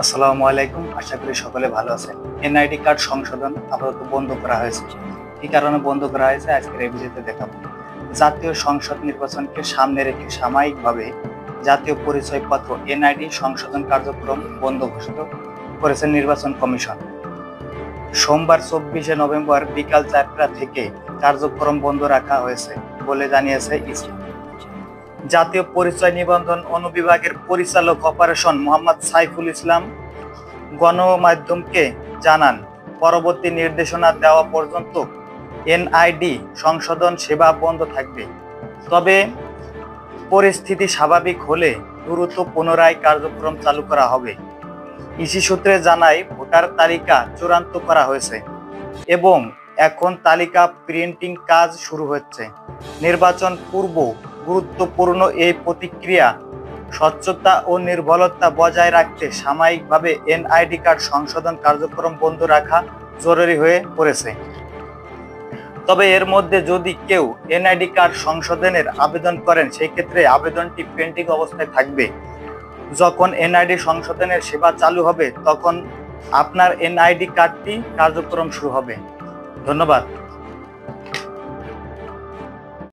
আসসালামু আলাইকুম। আশা করি সকলে ভালো আছেন। এনআইডি কার্ড সংশোধন আপাতত বন্ধ করা হয়েছে। কি কারণে বন্ধ করা হয়েছে আজকের এই ভিডিওতে দেখাবো। জাতীয় সংসদ নির্বাচনকে সামনে রেখে সাময়িকভাবে জাতীয় পরিচয়পত্র এনআইডি সংশোধন কার্যক্রম বন্ধ ঘোষিত করেছে নির্বাচন কমিশন। সোমবার 24শে নভেম্বর বিকাল 4টা থেকে কার্যক্রম বন্ধ রাখা হয়েছে বলে জানিয়েছে ইসি। জাতীয় পরিচয় নিবন্ধন অনুবিভাগের পরিচালক অপারেশন মোহাম্মদ সাইফুল ইসলাম গণমাধ্যমকে জানান, পরবর্তী নির্দেশনা দেওয়া পর্যন্ত এনআইডি সংশোধন সেবা বন্ধ থাকবে। তবে পরিস্থিতি স্বাভাবিক হলে দ্রুত পুনরায় কার্যক্রম চালু করা হবে। ইসি সূত্রে জানায়, ভোটার তালিকা চূড়ান্ত করা হয়েছে এবং এখন তালিকা প্রিন্টিং কাজ শুরু হচ্ছে। নির্বাচন পূর্ব গুরুত্বপূর্ণ এই প্রতিক্রিয়া স্বচ্ছতা ও নির্ভুলতা বজায় রাখতে সাময়িকভাবে এনআইডি কার্ড সংশোধন কার্যক্রম বন্ধ রাখা জরুরি হয়ে পড়েছে। তবে এর মধ্যে যদি কেউ এনআইডি কার্ড সংশোধনের আবেদন করেন, সেই ক্ষেত্রে আবেদনটি পেন্ডিং অবস্থায় থাকবে। যখন এনআইডি সংশোধনের সেবা চালু হবে তখন আপনার এনআইডি কার্ডটি কার্যক্রম শুরু হবে। ধন্যবাদ।